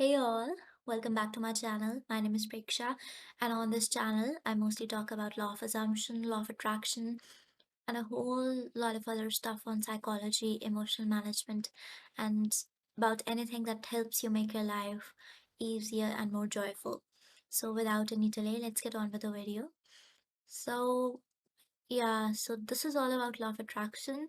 Hey all, welcome back to my channel. My name is Preksha, and on this channel, I mostly talk about law of assumption, law of attraction, and a whole lot of other stuff on psychology, emotional management, and about anything that helps you make your life easier and more joyful. So, without any delay, let's get on with the video. So, so this is all about law of attraction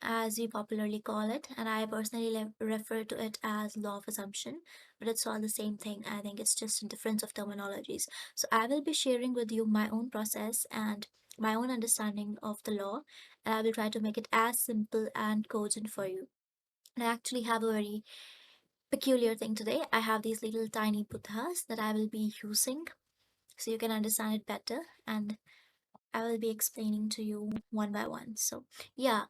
as we popularly call it, and I personally refer to it as law of assumption, but it's all the same thing. I think it's just a difference of terminologies. So, I will be sharing with you my own process and my own understanding of the law, and I will try to make it as simple and cogent for you. And I actually have a very peculiar thing today. I have these little tiny buddhas that I will be using so you can understand it better, and I will be explaining to you one by one. So, yeah,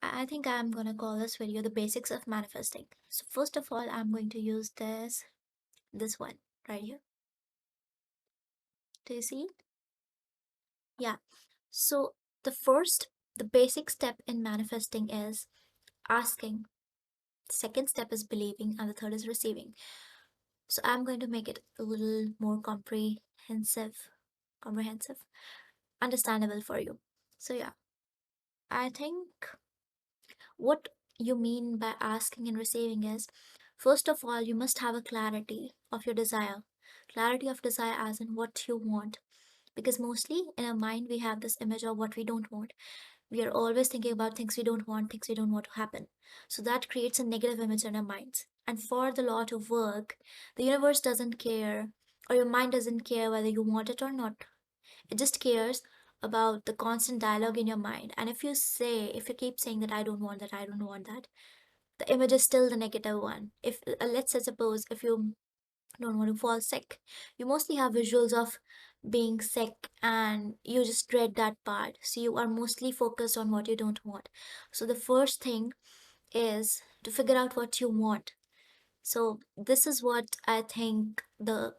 I think I'm gonna call this video the basics of manifesting. So, first of all, I'm going to use this one right here. Do you see it? Yeah. So, the first, the basic step in manifesting is asking. The second step is believing, and the third is receiving. So, I'm going to make it a little more comprehensive, understandable for you. So, yeah, I think what you mean by asking and receiving is, first of all, you must have a clarity of your desire. Clarity of desire as in what you want. Because mostly in our mind, we have this image of what we don't want. We are always thinking about things we don't want, things we don't want to happen. So that creates a negative image in our minds. And for the law to work, the universe doesn't care, or your mind doesn't care whether you want it or not. It just cares about the constant dialogue in your mind. And if you keep saying that I don't want that, I don't want that, the image is still the negative one. If let's say suppose if you don't want to fall sick, you mostly have visuals of being sick and you just dread that part. So you are mostly focused on what you don't want. So the first thing is to figure out what you want. So this is what I think the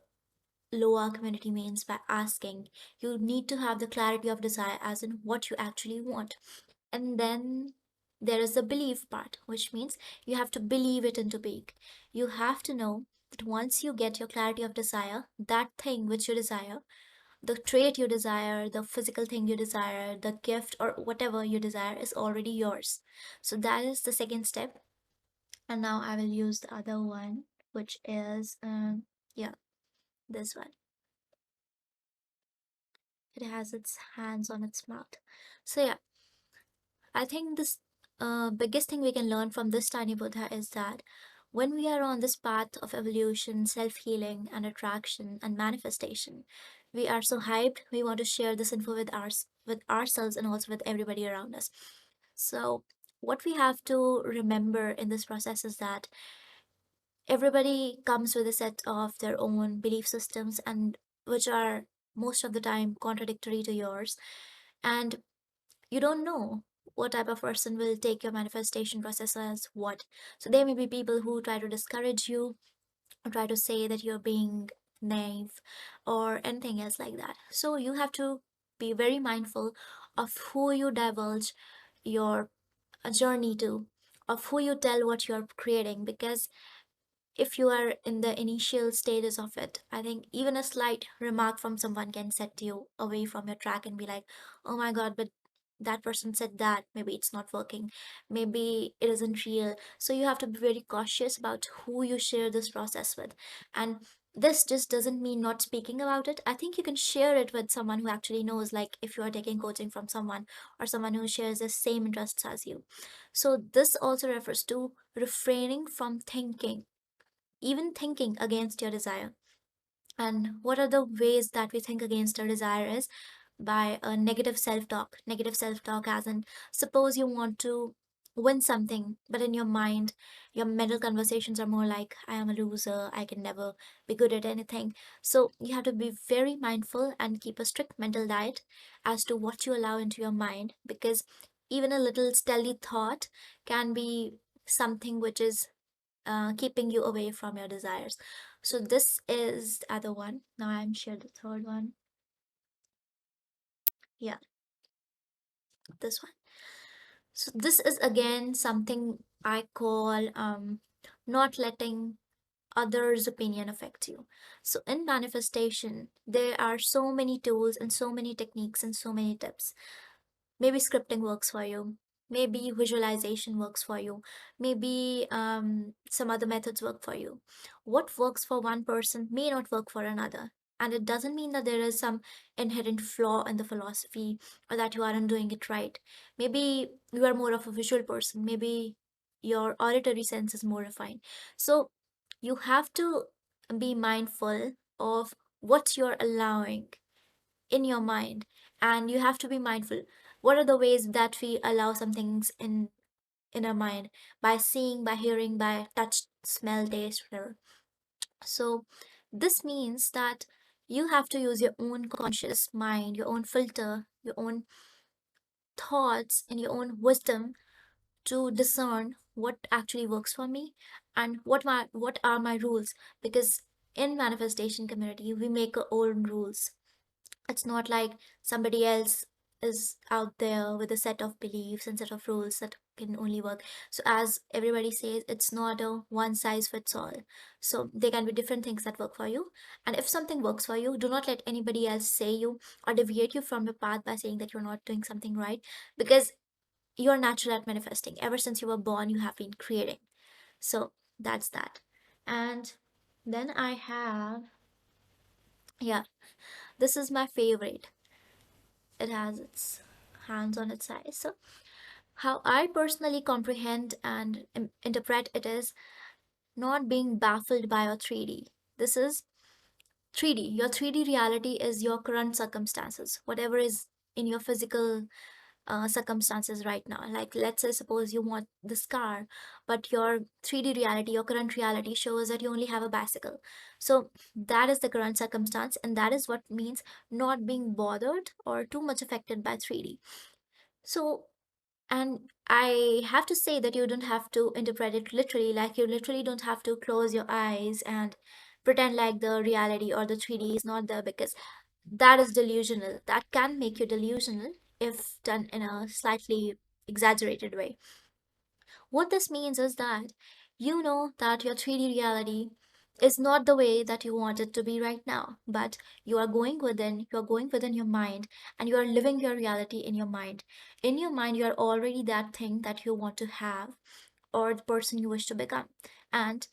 Loa community means by asking. You need to have the clarity of desire as in what you actually want. And then there is the belief part, which means you have to believe it into being. You have to know that once you get your clarity of desire, that thing which you desire, the trait you desire, the physical thing you desire, the gift or whatever you desire is already yours. So that is the second step. And now I will use the other one, which is, this one. It has its hands on its mouth. So yeah, I think this biggest thing we can learn from this tiny Buddha is that when we are on this path of evolution, self-healing and attraction and manifestation, we are so hyped. We want to share this info with ourselves and also with everybody around us. So what we have to remember in this process is that everybody comes with a set of their own belief systems and which are most of the time contradictory to yours, and you don't know what type of person will take your manifestation process as what. So there may be people who try to discourage you or try to say that you're being naive or anything else like that. So you have to be very mindful of who you divulge your journey to, of who you tell what you're creating, because if you are in the initial stages of it, I think even a slight remark from someone can set you away from your track and be like, oh my god, but that person said that, maybe it's not working, maybe it isn't real. So you have to be very cautious about who you share this process with. And this just doesn't mean not speaking about it. I think you can share it with someone who actually knows, like if you are taking coaching from someone or someone who shares the same interests as you. So this also refers to refraining from thinking, even thinking against your desire. And what are the ways that we think against our desire is by a negative self-talk. Negative self-talk as in, suppose you want to win something, but in your mind, your mental conversations are more like, I am a loser, I can never be good at anything. So you have to be very mindful and keep a strict mental diet as to what you allow into your mind, because even a little stealthy thought can be something which is keeping you away from your desires. So this is the other one. Now I'm sure the third one. Yeah, this one. So this is again something I call not letting others' opinion affects you. So in manifestation, there are so many tools and so many techniques and so many tips. Maybe scripting works for you. Maybe visualization works for you. Maybe some other methods work for you. What works for one person may not work for another. And it doesn't mean that there is some inherent flaw in the philosophy or that you aren't doing it right. Maybe you are more of a visual person. Maybe your auditory sense is more refined. So you have to be mindful of what you're allowing in your mind, and you have to be mindful what are the ways that we allow some things in our mind, by seeing, by hearing, by touch, smell, taste, whatever. So this means that you have to use your own conscious mind, your own filter, your own thoughts, and your own wisdom to discern what actually works for me and what are my rules. Because in manifestation community we make our own rules. It's not like somebody else is out there with a set of beliefs and set of rules that can only work. So as everybody says, it's not a one size fits all. So there can be different things that work for you. And if something works for you, do not let anybody else say you or deviate you from your path by saying that you're not doing something right, because you're natural at manifesting. Ever since you were born, you have been creating. So that's that. And then I have, yeah, this is my favorite. It has its hands on its eyes. So, how I personally comprehend and interpret it is not being baffled by your 3D. This is 3D. Your 3D reality is your current circumstances, whatever is in your physical circumstances right now. Like, let's say, suppose you want this car, but your 3D reality, your current reality shows that you only have a bicycle. So, that is the current circumstance, and that is what means not being bothered or too much affected by 3D. So, and I have to say that you don't have to interpret it literally, like you literally don't have to close your eyes and pretend like the reality or the 3D is not there, because that is delusional. That can make you delusional if done in a slightly exaggerated way. What this means is that you know that your 3D reality is not the way that you want it to be right now, but you are going within your mind, and you are living your reality in your mind. In your mind, you are already that thing that you want to have or the person you wish to become. And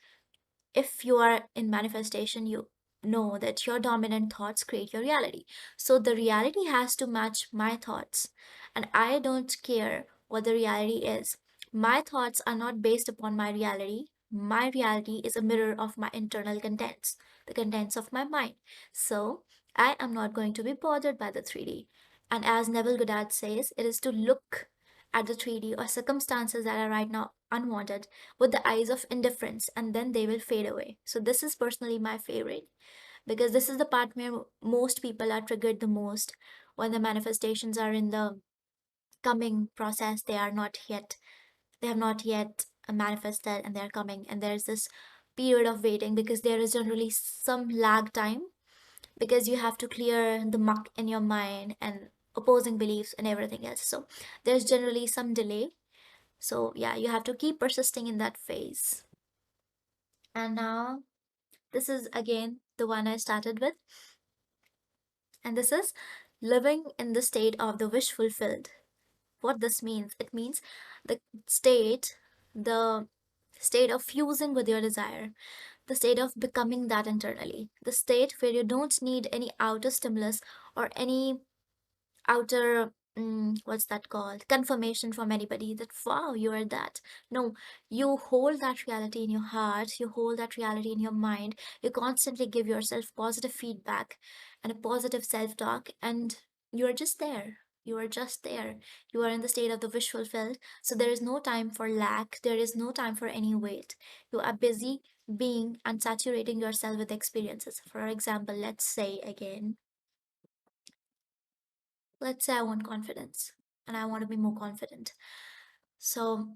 if you are in manifestation, you know that your dominant thoughts create your reality. So the reality has to match my thoughts. And I don't care what the reality is. My thoughts are not based upon my reality. My reality is a mirror of my internal contents, the contents of my mind. So I am not going to be bothered by the 3D. And as Neville Goddard says, it is to look at the 3D or circumstances that are right now unwanted with the eyes of indifference, and then they will fade away. So, this is personally my favorite, because this is the part where most people are triggered the most when the manifestations are in the coming process. They have not yet manifested, and they're coming, and there's this period of waiting because there is generally some lag time, because you have to clear the muck in your mind and opposing beliefs and everything else. So, there's generally some delay. So, yeah, you have to keep persisting in that phase. And now, this is again the one I started with, and this is living in the state of the wish fulfilled. What this means? It means the state, the state of fusing with your desire, the state of becoming that internally, the state where you don't need any outer stimulus or any outer what's that called, confirmation from anybody that wow, you are that. No, you hold that reality in your heart, you hold that reality in your mind, you constantly give yourself positive feedback and a positive self-talk, and you are just there. You are just there. You are in the state of the wish fulfilled. So there is no time for lack. There is no time for any wait. You are busy being and saturating yourself with experiences. For example, let's say I want confidence and I want to be more confident. So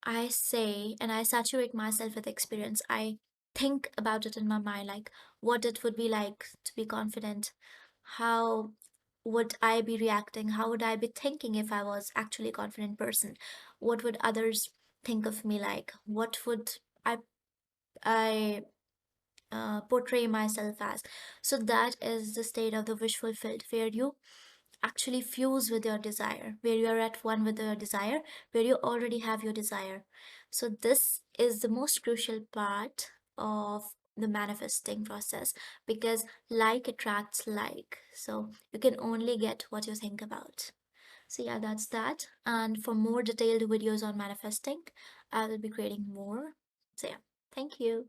I say, and I saturate myself with experience. I think about it in my mind, like what it would be like to be confident. How would I be reacting? How would I be thinking if I was actually a confident person? What would others think of me like? What would I portray myself as. So that is the state of the wish fulfilled, where you actually fuse with your desire, where you are at one with your desire, where you already have your desire. So this is the most crucial part of the manifesting process, because like attracts like. So you can only get what you think about. So yeah, that's that. And for more detailed videos on manifesting, I will be creating more. So yeah, thank you.